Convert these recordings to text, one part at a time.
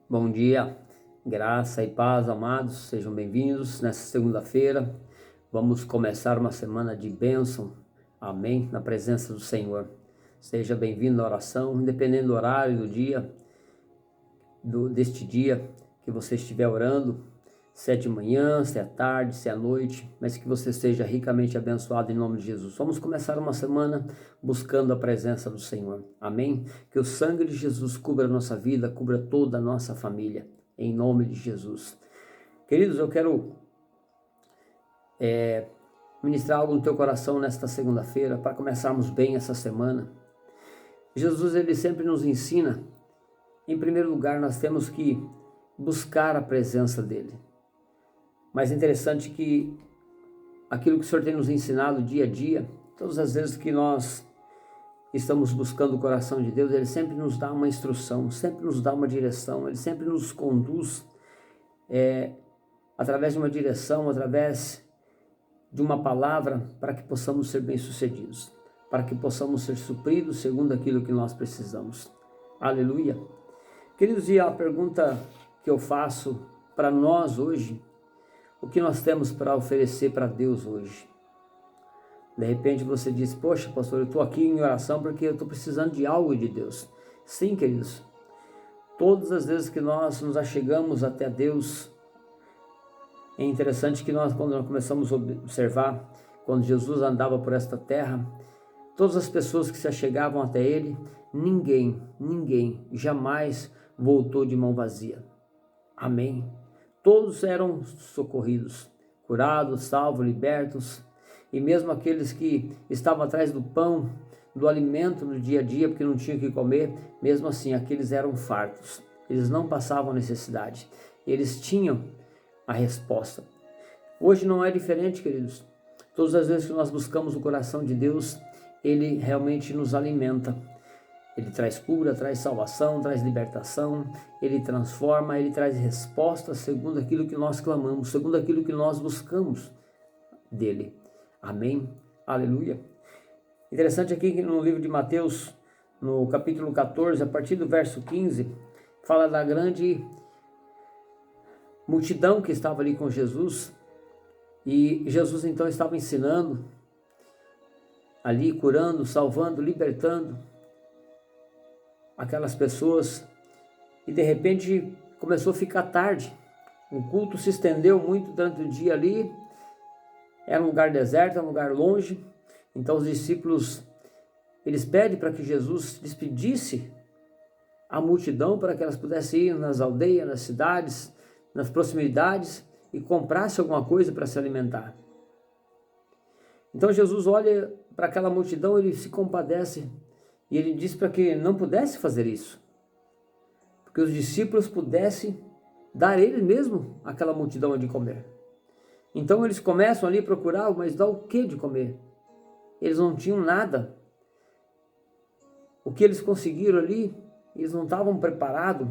Bom dia, graça e paz, amados, sejam bem-vindos nessa segunda-feira. Vamos começar uma semana de bênção, amém, na presença do Senhor. Seja bem-vindo à oração, independente do horário do dia, deste dia que você estiver orando, se é de manhã, se é tarde, se é à noite, mas que você seja ricamente abençoado em nome de Jesus. Vamos começar uma semana buscando a presença do Senhor, amém? Que o sangue de Jesus cubra a nossa vida, cubra toda a nossa família, em nome de Jesus. Queridos, eu quero ministrar algo no teu coração nesta segunda-feira, para começarmos bem essa semana. Jesus, ele sempre nos ensina, em primeiro lugar, nós temos que buscar a presença dele. Mas é interessante que aquilo que o Senhor tem nos ensinado dia a dia, todas as vezes que nós estamos buscando o coração de Deus, Ele sempre nos dá uma instrução, sempre nos dá uma direção, Ele sempre nos conduz através de uma direção, através de uma palavra, para que possamos ser bem-sucedidos, para que possamos ser supridos segundo aquilo que nós precisamos. Aleluia! Queridos, e a pergunta que eu faço para nós hoje: o que nós temos para oferecer para Deus hoje? De repente você diz: poxa, pastor, eu estou aqui em oração porque eu estou precisando de algo de Deus. Sim, queridos, todas as vezes que nós nos achegamos até Deus, é interessante que quando nós começamos a observar, quando Jesus andava por esta terra, todas as pessoas que se achegavam até Ele, ninguém jamais voltou de mão vazia. Amém? Todos eram socorridos, curados, salvos, libertos, e mesmo aqueles que estavam atrás do pão, do alimento do dia a dia, porque não tinham o que comer, mesmo assim, aqueles eram fartos, eles não passavam necessidade, eles tinham a resposta. Hoje não é diferente, queridos. Todas as vezes que nós buscamos o coração de Deus, Ele realmente nos alimenta. Ele traz cura, traz salvação, traz libertação, Ele transforma, Ele traz respostas segundo aquilo que nós clamamos, segundo aquilo que nós buscamos dEle. Amém? Aleluia! Interessante aqui que no livro de Mateus, no capítulo 14, a partir do verso 15, fala da grande multidão que estava ali com Jesus, e Jesus então estava ensinando, ali curando, salvando, libertando aquelas pessoas, e de repente começou a ficar tarde, o culto se estendeu muito durante o dia ali, era um lugar deserto, era um lugar longe, então os discípulos, eles pedem para que Jesus despedisse a multidão, para que elas pudessem ir nas aldeias, nas cidades, nas proximidades, e comprasse alguma coisa para se alimentar. Então Jesus olha para aquela multidão, ele se compadece, e ele diz para que não pudesse fazer isso, porque os discípulos pudessem dar eles mesmos aquela multidão de comer. Então eles começam ali a procurar, mas dá o que de comer? Eles não tinham nada. O que eles conseguiram ali, eles não estavam preparados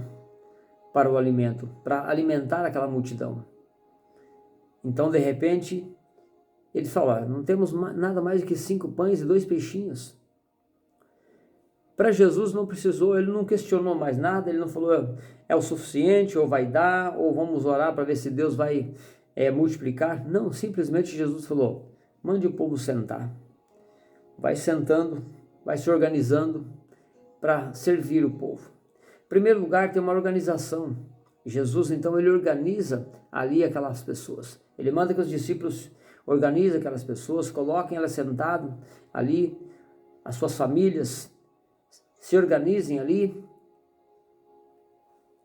para o alimento, para alimentar aquela multidão. Então de repente, eles falaram: não temos nada mais do que 5 pães e 2 peixinhos. Para Jesus não precisou, ele não questionou mais nada, ele não falou é o suficiente, ou vai dar, ou vamos orar para ver se Deus vai multiplicar. Não, simplesmente Jesus falou: mande o povo sentar. Vai sentando, vai se organizando para servir o povo. Em primeiro lugar, tem uma organização. Jesus, então, ele organiza ali aquelas pessoas. Ele manda que os discípulos organizem aquelas pessoas, coloquem elas sentadas ali, as suas famílias, se organizem ali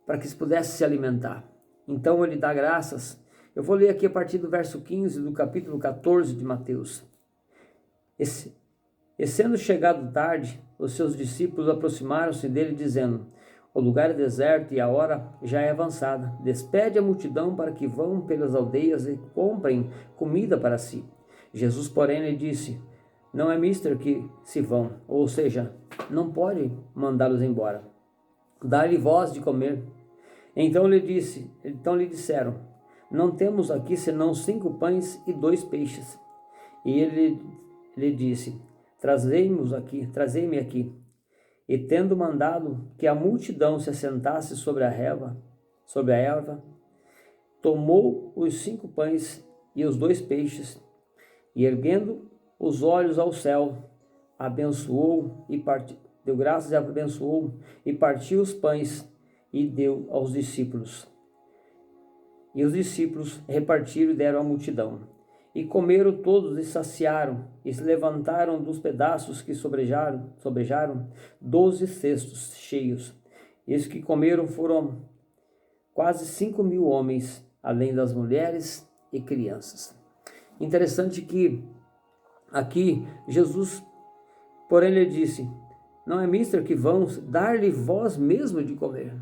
para que eles pudessem se alimentar. Então ele dá graças. Eu vou ler aqui a partir do verso 15 do capítulo 14 de Mateus. E sendo chegado tarde, os seus discípulos aproximaram-se dele, dizendo: o lugar é deserto e a hora já é avançada. Despede a multidão para que vão pelas aldeias e comprem comida para si. Jesus, porém, lhe disse: não é mister que se vão, ou seja, não pode mandá-los embora. Dá-lhe vós de comer. Então lhe disseram: não temos aqui senão 5 pães e 2 peixes. E ele lhe disse: trazei-me aqui. E tendo mandado que a multidão se assentasse sobre a relva, sobre a erva, tomou os 5 pães e os 2 peixes, e erguendo os olhos ao céu, abençoou e deu graças e abençoou, e partiu os pães e deu aos discípulos. E os discípulos repartiram e deram à multidão. E comeram todos e saciaram, e se levantaram dos pedaços que sobrejaram 12 cestos cheios. E os que comeram foram quase 5.000 homens, além das mulheres e crianças. Interessante que aqui Jesus, porém, lhe disse: não é mister que vamos dar-lhe vós mesmo de comer?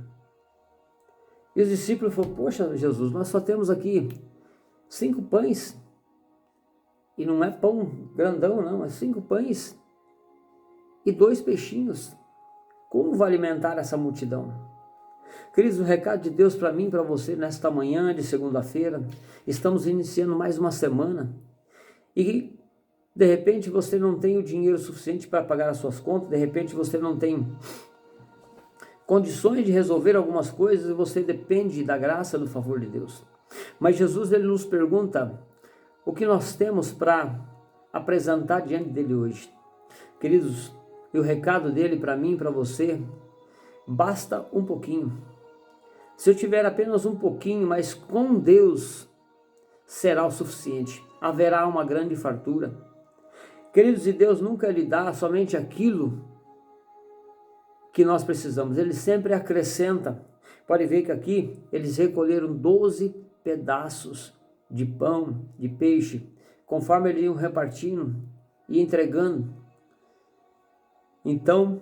E os discípulos falaram: poxa, Jesus, nós só temos aqui 5 pães, e não é pão grandão não, é 5 pães e 2 peixinhos. Como vai alimentar essa multidão? Queridos, o recado de Deus para mim e para você nesta manhã de segunda-feira, estamos iniciando mais uma semana, e de repente você não tem o dinheiro suficiente para pagar as suas contas, de repente você não tem condições de resolver algumas coisas, e você depende da graça, do favor de Deus. Mas Jesus, ele nos pergunta o que nós temos para apresentar diante dele hoje. Queridos, e o recado dele para mim e para você: basta um pouquinho. Se eu tiver apenas um pouquinho, mas com Deus será o suficiente. Haverá uma grande fartura. Queridos, e Deus nunca lhe dá somente aquilo que nós precisamos. Ele sempre acrescenta. Pode ver que aqui eles recolheram 12 pedaços de pão, de peixe, conforme eles iam repartindo e entregando. Então,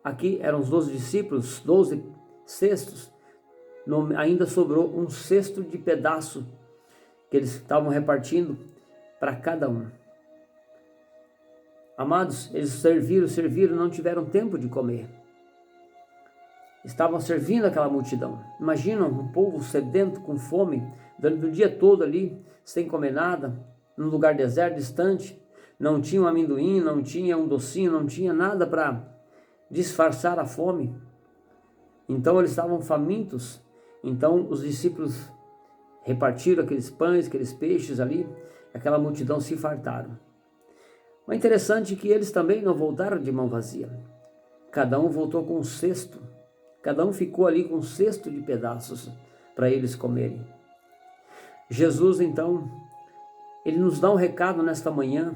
aqui eram os 12 discípulos, 12 cestos, ainda sobrou um cesto de pedaço que eles estavam repartindo para cada um. Amados, eles serviram, não tiveram tempo de comer. Estavam servindo aquela multidão. Imagina um povo sedento, com fome, durante o dia todo ali, sem comer nada, num lugar deserto, distante. Não tinha um amendoim, não tinha um docinho, não tinha nada para disfarçar a fome. Então eles estavam famintos. Então os discípulos repartiram aqueles pães, aqueles peixes ali, aquela multidão se fartaram. Mas interessante que eles também não voltaram de mão vazia. Cada um voltou com um cesto. Cada um ficou ali com um cesto de pedaços para eles comerem. Jesus, então, ele nos dá um recado nesta manhã,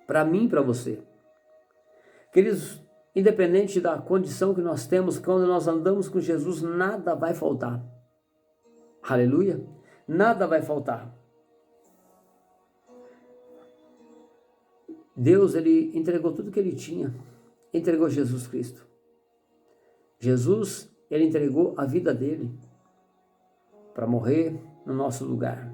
para mim e para você. Queridos, independente da condição que nós temos, quando nós andamos com Jesus, nada vai faltar. Aleluia! Nada vai faltar. Deus, ele entregou tudo que ele tinha. Entregou Jesus Cristo. Jesus, ele entregou a vida dele para morrer no nosso lugar.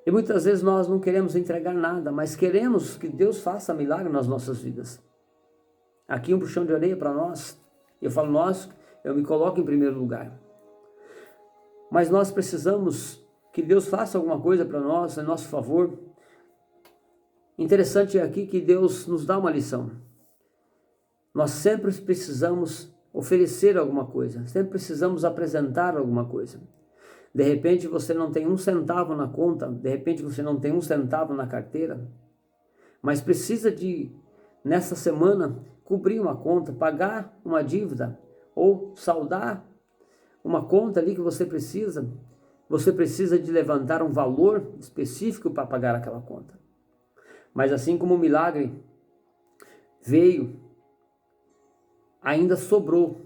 E muitas vezes nós não queremos entregar nada, mas queremos que Deus faça milagre nas nossas vidas. Aqui um puxão de orelha para nós. Eu falo nós, eu me coloco em primeiro lugar. Mas nós precisamos que Deus faça alguma coisa para nós, em nosso favor. Interessante é aqui que Deus nos dá uma lição. Nós sempre precisamos oferecer alguma coisa, sempre precisamos apresentar alguma coisa. De repente você não tem 1 centavo na conta, de repente você não tem 1 centavo na carteira, mas precisa de, nessa semana, cobrir uma conta, pagar uma dívida, ou saldar uma conta ali que você precisa de levantar um valor específico para pagar aquela conta. Mas assim como o milagre veio, ainda sobrou.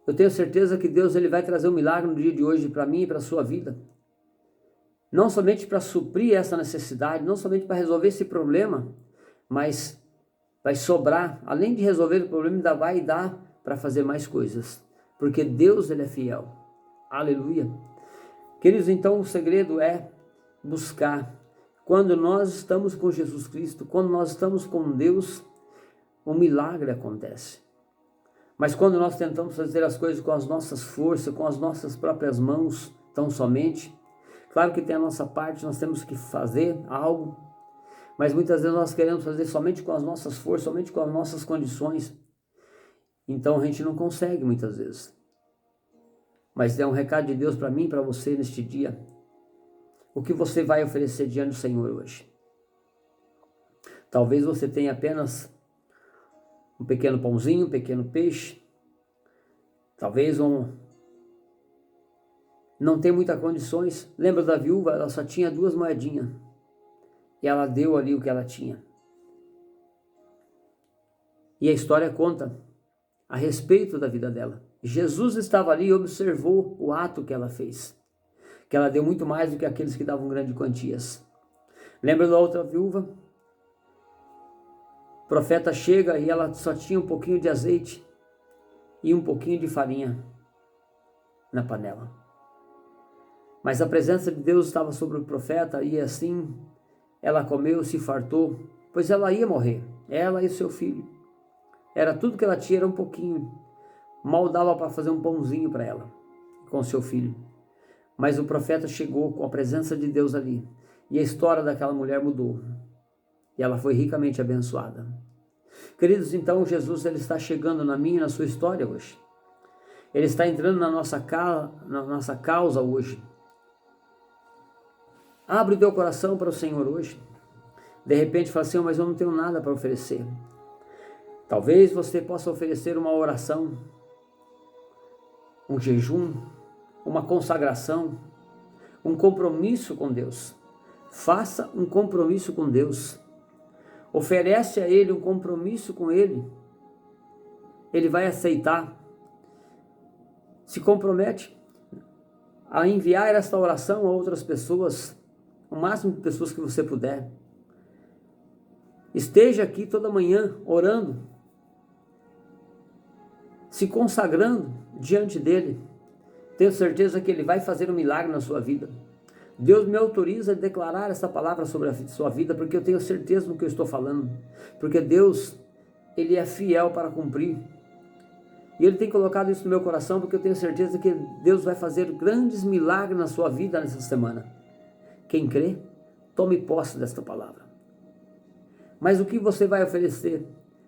Eu tenho certeza que Deus, ele vai trazer um milagre no dia de hoje para mim e para a sua vida. Não somente para suprir essa necessidade, não somente para resolver esse problema, mas vai sobrar, além de resolver o problema, ainda vai dar para fazer mais coisas. Porque Deus, ele é fiel. Aleluia. Queridos, então o segredo é buscar. Quando nós estamos com Jesus Cristo, quando nós estamos com Deus, um milagre acontece. Mas quando nós tentamos fazer as coisas com as nossas forças, com as nossas próprias mãos, tão somente, claro que tem a nossa parte, nós temos que fazer algo, mas muitas vezes nós queremos fazer somente com as nossas forças, somente com as nossas condições. Então a gente não consegue muitas vezes. mas é um recado de Deus para mim e para você neste dia. O que você vai oferecer diante do Senhor hoje? Talvez você tenha apenas um pequeno pãozinho, um pequeno peixe. Talvez não tem muitas condições. Lembra da viúva? Ela só tinha 2 moedinhas. E ela deu ali o que ela tinha. E a história conta a respeito da vida dela. Jesus estava ali e observou o ato que ela fez. Que ela deu muito mais do que aqueles que davam grandes quantias. Lembra da outra viúva? O profeta chega e ela só tinha um pouquinho de azeite e um pouquinho de farinha na panela. Mas a presença de Deus estava sobre o profeta e assim ela comeu, se fartou, pois ela ia morrer, ela e seu filho. Era tudo que ela tinha, era um pouquinho. Mal dava para fazer um pãozinho para ela, com seu filho. Mas o profeta chegou com a presença de Deus ali. E a história daquela mulher mudou. E ela foi ricamente abençoada. Queridos, então Jesus ele está chegando na minha e na sua história hoje. Ele está entrando na nossa causa hoje. Abre o teu coração para o Senhor hoje. De repente fala assim, mas eu não tenho nada para oferecer. Talvez você possa oferecer uma oração, um jejum, uma consagração, um compromisso com Deus. Faça um compromisso com Deus. Oferece a Ele um compromisso com Ele. Ele vai aceitar. Se compromete a enviar esta oração a outras pessoas, o máximo de pessoas que você puder. Esteja aqui toda manhã orando, se consagrando diante dele. Tenho certeza que ele vai fazer um milagre na sua vida. Deus me autoriza a declarar essa palavra sobre a sua vida, porque eu tenho certeza do que eu estou falando. Porque Deus, ele é fiel para cumprir. E ele tem colocado isso no meu coração, porque eu tenho certeza que Deus vai fazer grandes milagres na sua vida nessa semana. Quem crê, tome posse desta palavra. Mas o que você vai oferecer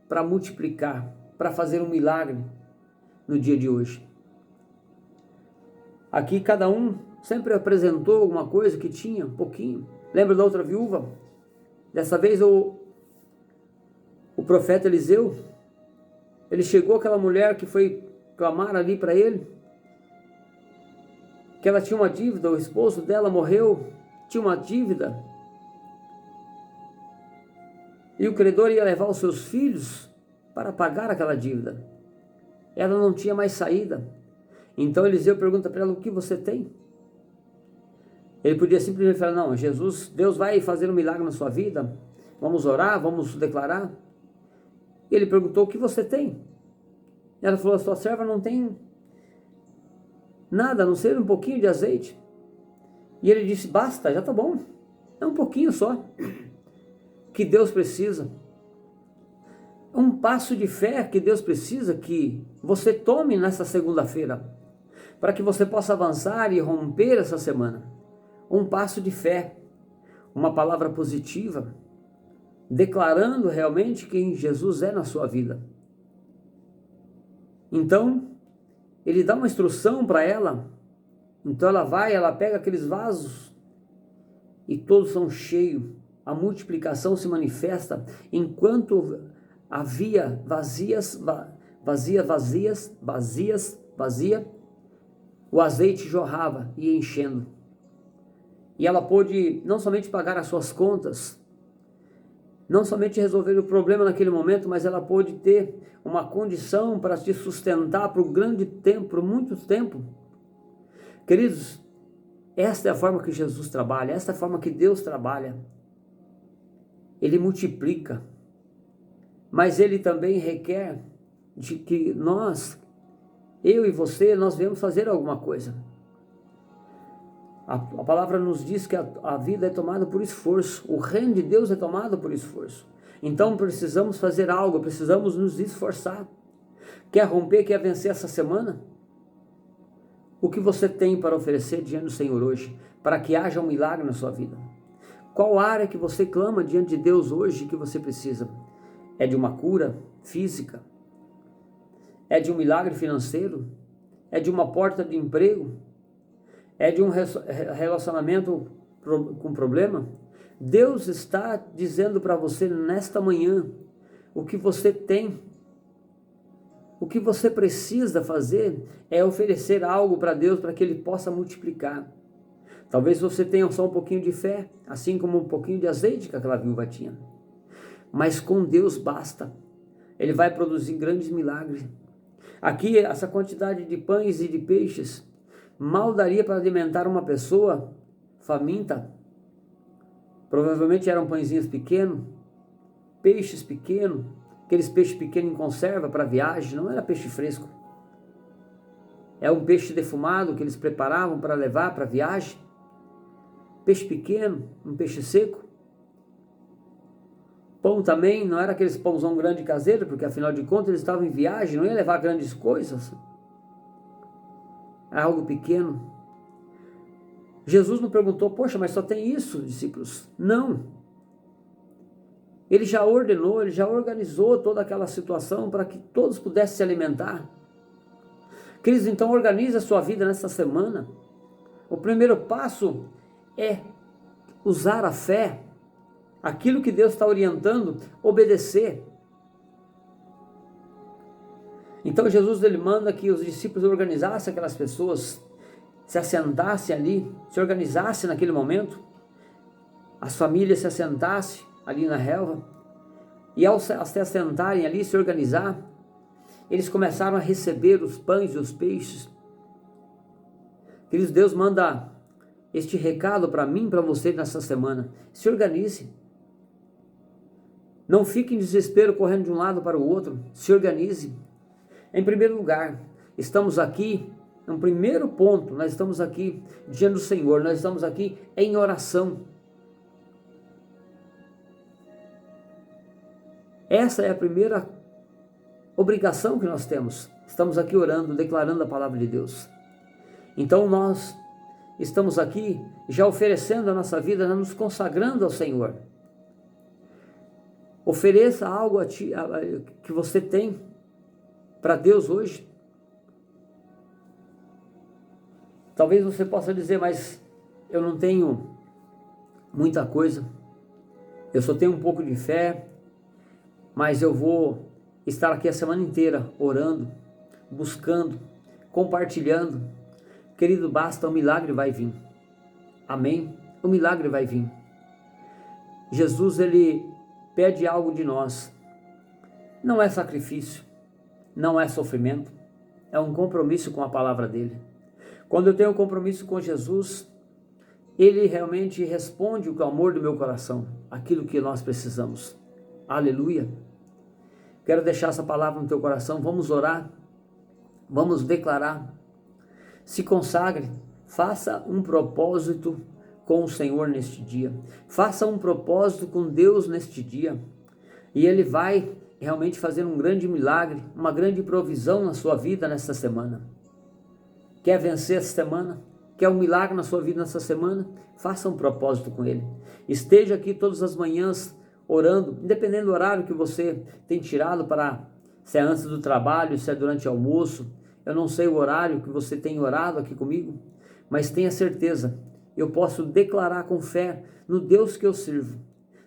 para multiplicar, para fazer um milagre no dia de hoje? Aqui cada um sempre apresentou alguma coisa que tinha, um pouquinho. Lembra da outra viúva? Dessa vez o profeta Eliseu, ele chegou àquela mulher que foi clamar ali para ele, que ela tinha uma dívida, o esposo dela morreu, tinha uma dívida, e o credor ia levar os seus filhos para pagar aquela dívida. Ela não tinha mais saída. Então Eliseu pergunta para ela, o que você tem? Ele podia simplesmente falar, não, Jesus, Deus vai fazer um milagre na sua vida, vamos orar, vamos declarar. E ele perguntou, o que você tem? Ela falou, a sua serva não tem nada, a não ser um pouquinho de azeite. E ele disse, basta, já está bom, é um pouquinho só, que Deus precisa. Um passo de fé que Deus precisa que você tome nessa segunda-feira, para que você possa avançar e romper essa semana. Um passo de fé, uma palavra positiva, declarando realmente quem Jesus é na sua vida. Então, ele dá uma instrução para ela. Então ela vai, ela pega aqueles vasos e todos são cheios. A multiplicação se manifesta enquanto havia vazia, o azeite jorrava e ia enchendo. E ela pôde não somente pagar as suas contas, não somente resolver o problema naquele momento, mas ela pôde ter uma condição para se sustentar por um grande tempo, por muito tempo. Queridos, esta é a forma que Jesus trabalha, esta é a forma que Deus trabalha. Ele multiplica, mas ele também requer de que nós, eu e você, nós devemos fazer alguma coisa. A palavra nos diz que a vida é tomada por esforço, o reino de Deus é tomado por esforço. Então precisamos fazer algo, precisamos nos esforçar. Quer romper, quer vencer essa semana? O que você tem para oferecer diante do Senhor hoje, para que haja um milagre na sua vida? Qual área que você clama diante de Deus hoje que você precisa? É de uma cura física? É de um milagre financeiro? é de uma porta de emprego, é de um relacionamento com problema, Deus está dizendo para você nesta manhã o que você tem. O que você precisa fazer é oferecer algo para Deus para que Ele possa multiplicar. Talvez você tenha só um pouquinho de fé, assim como um pouquinho de azeite que aquela viúva tinha. Mas com Deus basta. Ele vai produzir grandes milagres. Aqui, essa quantidade de pães e de peixes mal daria para alimentar uma pessoa faminta. Provavelmente eram pãezinhos pequenos, peixes pequenos, aqueles peixes pequenos em conserva para viagem, não era peixe fresco. É um peixe defumado que eles preparavam para levar para viagem. Peixe pequeno, um peixe seco. Pão também, não era aqueles pãozão grande caseiro, porque afinal de contas eles estavam em viagem, não ia levar grandes coisas. Era algo pequeno. Jesus não perguntou, poxa, mas só tem isso, discípulos? Não. Ele já ordenou, ele já organizou toda aquela situação para que todos pudessem se alimentar. Queridos, então organize a sua vida nessa semana. O primeiro passo é usar a fé, aquilo que Deus está orientando, obedecer. Então Jesus ele manda que os discípulos organizassem aquelas pessoas, se assentassem ali, se organizassem naquele momento, as famílias se assentassem ali na relva, e ao se assentarem ali, se organizar, eles começaram a receber os pães e os peixes. Queridos, Deus manda este recado para mim e para você nessa semana. Se organize. Não fique em desespero correndo de um lado para o outro. Se organize. Em primeiro lugar, estamos aqui, no primeiro ponto, nós estamos aqui diante do Senhor, nós estamos aqui em oração. Essa é a primeira obrigação que nós temos. Estamos aqui orando, declarando a palavra de Deus. Então nós estamos aqui já oferecendo a nossa vida, já nos consagrando ao Senhor. Ofereça algo a ti, que você tem para Deus hoje. Talvez você possa dizer, mas eu não tenho muita coisa, eu só tenho um pouco de fé, mas eu vou estar aqui a semana inteira orando, buscando, compartilhando. Querido, basta, o milagre vai vir. Amém? O milagre vai vir. Jesus, ele pede algo de nós. Não é sacrifício, não é sofrimento, é um compromisso com a palavra dele. Quando eu tenho um compromisso com Jesus, ele realmente responde o clamor do meu coração, aquilo que nós precisamos. Aleluia. Quero deixar essa palavra no teu coração. Vamos orar, vamos declarar. Se consagre, faça um propósito com o Senhor neste dia. Faça um propósito com Deus neste dia. E Ele vai realmente fazer um grande milagre, uma grande provisão na sua vida nesta semana. Quer vencer essa semana? Quer um milagre na sua vida nessa semana? Faça um propósito com Ele. Esteja aqui todas as manhãs orando, independente do horário que você tem tirado para, se é antes do trabalho, se é durante o almoço. Eu não sei o horário que você tem orado aqui comigo, mas tenha certeza, eu posso declarar com fé no Deus que eu sirvo.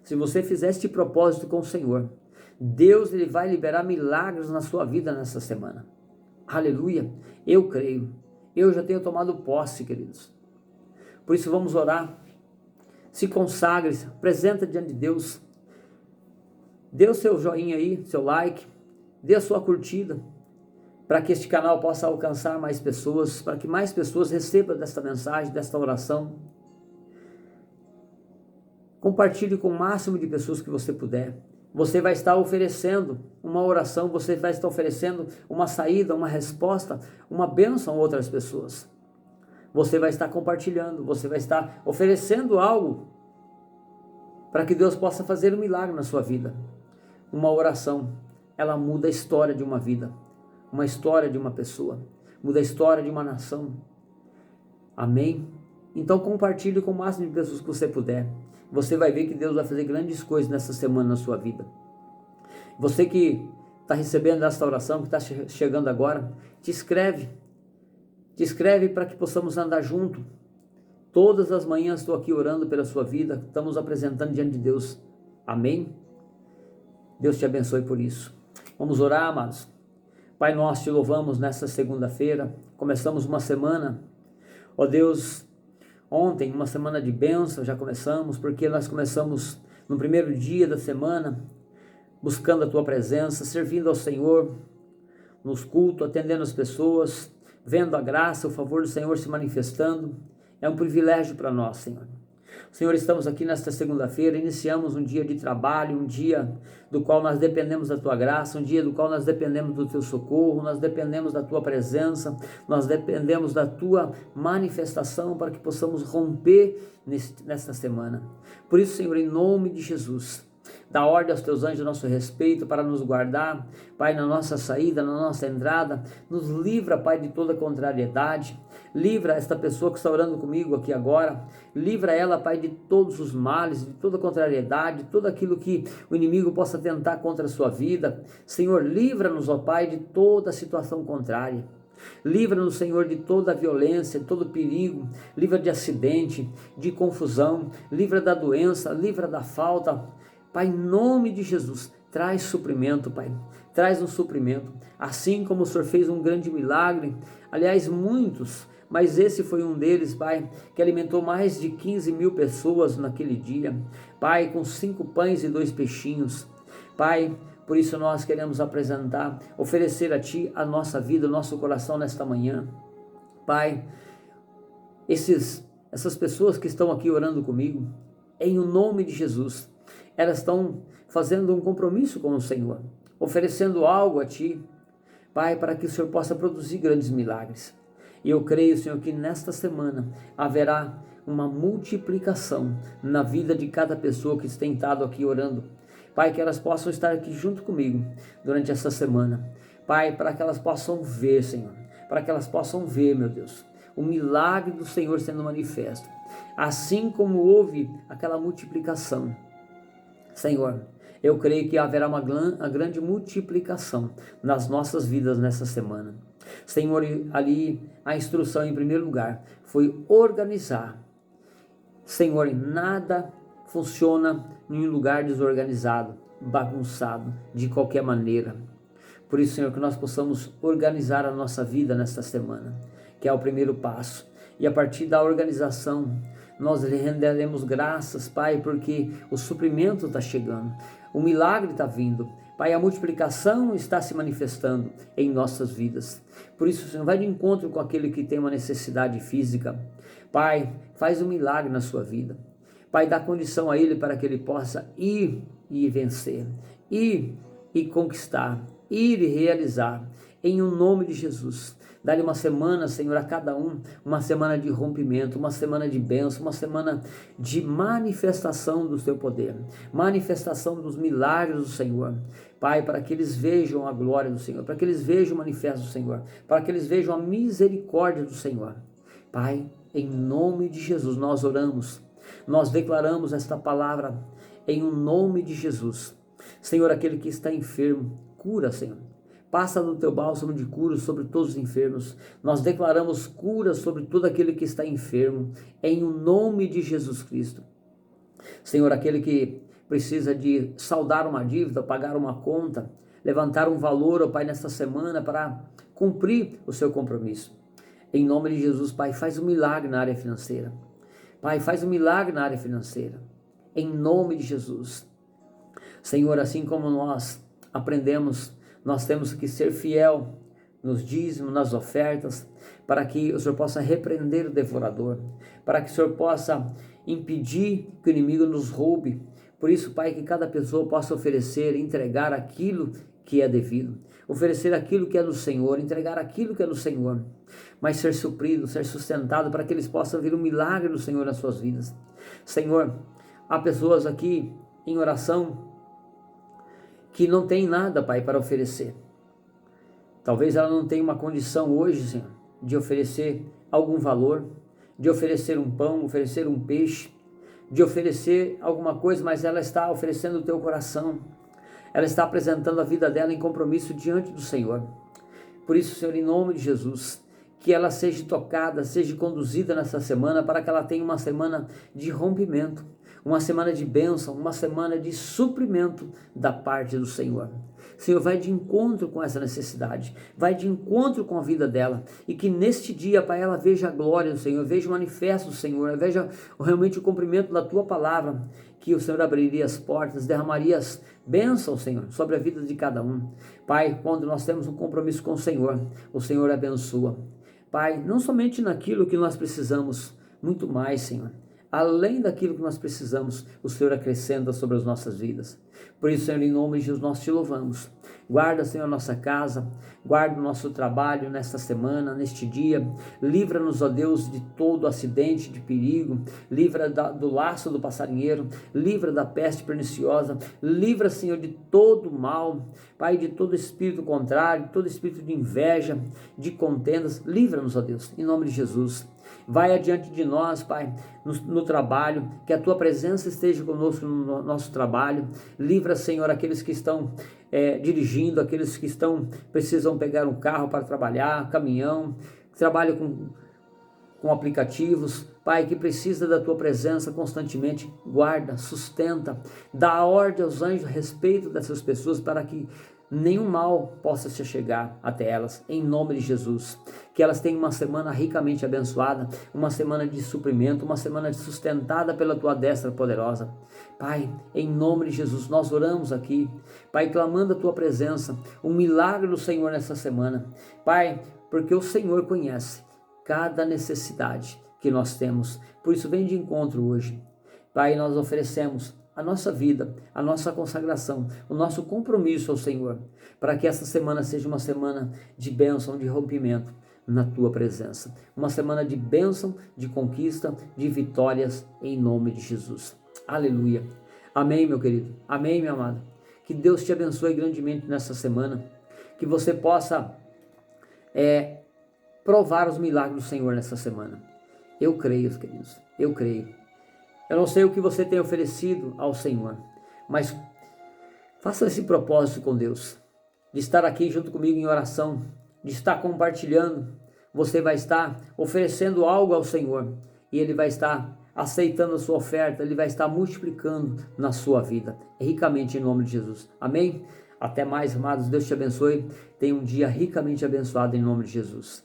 Se você fizer este propósito com o Senhor, Deus ele vai liberar milagres na sua vida nessa semana. Aleluia, eu creio. Eu já tenho tomado posse, queridos. Por isso vamos orar. Se consagre, se apresenta diante de Deus. Dê o seu joinha aí, seu like. Dê a sua curtida, para que este canal possa alcançar mais pessoas, para que mais pessoas recebam desta mensagem, desta oração. Compartilhe com o máximo de pessoas que você puder. Você vai estar oferecendo uma oração, você vai estar oferecendo uma saída, uma resposta, uma bênção a outras pessoas. Você vai estar compartilhando, você vai estar oferecendo algo para que Deus possa fazer um milagre na sua vida. Uma oração, ela muda a história de uma vida, uma história de uma pessoa, muda a história de uma nação. Amém? Então compartilhe com o máximo de pessoas que você puder. Você vai ver que Deus vai fazer grandes coisas nessa semana na sua vida. Você que está recebendo essa oração, que está chegando agora, te inscreve te escreve para que possamos andar junto. Todas as manhãs estou aqui orando pela sua vida, estamos apresentando diante de Deus. Amém? Deus te abençoe por isso. Vamos orar, amados. Pai, nós te louvamos nesta segunda-feira. Começamos uma semana, ó Deus, ontem, uma semana de bênção, já começamos, porque nós começamos no primeiro dia da semana, buscando a tua presença, servindo ao Senhor, nos cultos, atendendo as pessoas, vendo a graça, o favor do Senhor se manifestando. É um privilégio para nós, Senhor. Senhor, estamos aqui nesta segunda-feira, iniciamos um dia de trabalho, um dia do qual nós dependemos da Tua graça, um dia do qual nós dependemos do Teu socorro, nós dependemos da Tua presença, nós dependemos da Tua manifestação para que possamos romper nesta semana. Por isso, Senhor, em nome de Jesus, dá ordem aos teus anjos a nosso respeito para nos guardar, Pai, na nossa saída, na nossa entrada, nos livra, Pai, de toda contrariedade, livra esta pessoa que está orando comigo aqui agora, livra ela, Pai, de todos os males, de toda contrariedade, de tudo aquilo que o inimigo possa tentar contra a sua vida. Senhor, livra-nos, ó Pai, de toda situação contrária. Livra-nos, Senhor, de toda a violência, de todo perigo, livra de acidente, de confusão, livra da doença, livra da falta. Pai, em nome de Jesus, traz suprimento, Pai, traz um suprimento, assim como o Senhor fez um grande milagre, aliás, muitos, mas esse foi um deles, Pai, que alimentou mais de 15 mil pessoas naquele dia, Pai, com 5 pães e 2 peixinhos, Pai, por isso nós queremos apresentar, oferecer a Ti a nossa vida, o nosso coração nesta manhã, Pai, essas pessoas que estão aqui orando comigo, em o nome de Jesus, elas estão fazendo um compromisso com o Senhor, oferecendo algo a Ti, Pai, para que o Senhor possa produzir grandes milagres. E eu creio, Senhor, que nesta semana haverá uma multiplicação na vida de cada pessoa que tem estado aqui orando. Pai, que elas possam estar aqui junto comigo durante essa semana. Pai, para que elas possam ver, Senhor, para que elas possam ver, meu Deus, o milagre do Senhor sendo manifesto. Assim como houve aquela multiplicação, Senhor, eu creio que haverá uma grande multiplicação nas nossas vidas nessa semana. Senhor, ali a instrução em primeiro lugar foi organizar. Senhor, nada funciona em um lugar desorganizado, bagunçado, de qualquer maneira. Por isso, Senhor, que nós possamos organizar a nossa vida nesta semana, que é o primeiro passo. E a partir da organização, nós lhe renderemos graças, Pai, porque o suprimento está chegando, o milagre está vindo, Pai, a multiplicação está se manifestando em nossas vidas. Por isso, Senhor, vai de encontro com aquele que tem uma necessidade física. Pai, faz um milagre na sua vida. Pai, dá condição a ele para que ele possa ir e vencer, ir e conquistar, ir e realizar, em o nome de Jesus. Dá-lhe uma semana, Senhor, a cada um, uma semana de rompimento, uma semana de bênção, uma semana de manifestação do teu poder, manifestação dos milagres do Senhor. Pai, para que eles vejam a glória do Senhor, para que eles vejam o manifesto do Senhor, para que eles vejam a misericórdia do Senhor. Pai, em nome de Jesus nós oramos, nós declaramos esta palavra em o nome de Jesus. Senhor, aquele que está enfermo, cura, Senhor. Passa do teu bálsamo de cura sobre todos os enfermos. Nós declaramos cura sobre todo aquele que está enfermo, em o nome de Jesus Cristo. Senhor, aquele que precisa de saldar uma dívida, pagar uma conta, levantar um valor, ó Pai, nesta semana para cumprir o seu compromisso. Em nome de Jesus, Pai, faz um milagre na área financeira. Pai, faz um milagre na área financeira. Em nome de Jesus. Senhor, assim como nós aprendemos, nós temos que ser fiel nos dízimos, nas ofertas, para que o Senhor possa repreender o devorador, para que o Senhor possa impedir que o inimigo nos roube. Por isso, Pai, que cada pessoa possa oferecer, entregar aquilo que é devido, oferecer aquilo que é do Senhor, entregar aquilo que é do Senhor, mas ser suprido, ser sustentado, para que eles possam ver o milagre do Senhor nas suas vidas. Senhor, há pessoas aqui em oração que não tem nada, Pai, para oferecer. Talvez ela não tenha uma condição hoje, Senhor, de oferecer algum valor, de oferecer um pão, oferecer um peixe, de oferecer alguma coisa, mas ela está oferecendo o teu coração. Ela está apresentando a vida dela em compromisso diante do Senhor. Por isso, Senhor, em nome de Jesus, que ela seja tocada, seja conduzida nessa semana, para que ela tenha uma semana de rompimento, uma semana de bênção, uma semana de suprimento da parte do Senhor. Senhor, vai de encontro com essa necessidade, vai de encontro com a vida dela, e que neste dia, Pai, ela veja a glória do Senhor, veja o manifesto do Senhor, veja realmente o cumprimento da Tua palavra, que o Senhor abriria as portas, derramaria as bênçãos, Senhor, sobre a vida de cada um. Pai, quando nós temos um compromisso com o Senhor abençoa. Pai, não somente naquilo que nós precisamos, muito mais, Senhor. Além daquilo que nós precisamos, o Senhor acrescenta sobre as nossas vidas. Por isso, Senhor, em nome de Jesus, nós te louvamos. Guarda, Senhor, a nossa casa, guarda o nosso trabalho nesta semana, neste dia. Livra-nos, ó Deus, de todo acidente, de perigo. Livra do laço do passarinheiro. Livra da peste perniciosa. Livra, Senhor, de todo mal. Pai, de todo espírito contrário, de todo espírito de inveja, de contendas. Livra-nos, ó Deus, em nome de Jesus. Vai adiante de nós, Pai, no trabalho, que a Tua presença esteja conosco no nosso trabalho. Livra, Senhor, aqueles que estão dirigindo, aqueles que precisam pegar um carro para trabalhar, caminhão, que trabalham com aplicativos. Pai, que precisa da Tua presença constantemente, guarda, sustenta, dá ordem aos anjos a respeito dessas pessoas, para que nenhum mal possa se chegar até elas, em nome de Jesus. Que elas tenham uma semana ricamente abençoada, uma semana de suprimento, uma semana sustentada pela Tua destra poderosa. Pai, em nome de Jesus, nós oramos aqui, Pai, clamando a Tua presença, um milagre do Senhor nessa semana. Pai, porque o Senhor conhece cada necessidade que nós temos, por isso vem de encontro hoje. Pai, nós oferecemos a nossa vida, a nossa consagração, o nosso compromisso ao Senhor, para que essa semana seja uma semana de bênção, de rompimento na Tua presença, uma semana de bênção, de conquista, de vitórias, em nome de Jesus. Aleluia. Amém, meu querido. Amém, meu amado. Que Deus te abençoe grandemente nessa semana, que você possa provar os milagres do Senhor nessa semana. Eu creio, queridos, eu creio. Eu não sei o que você tem oferecido ao Senhor, mas faça esse propósito com Deus, de estar aqui junto comigo em oração, de estar compartilhando. Você vai estar oferecendo algo ao Senhor, e Ele vai estar aceitando a sua oferta, Ele vai estar multiplicando na sua vida, ricamente, em nome de Jesus. Amém? Até mais, amados. Deus te abençoe. Tenha um dia ricamente abençoado em nome de Jesus.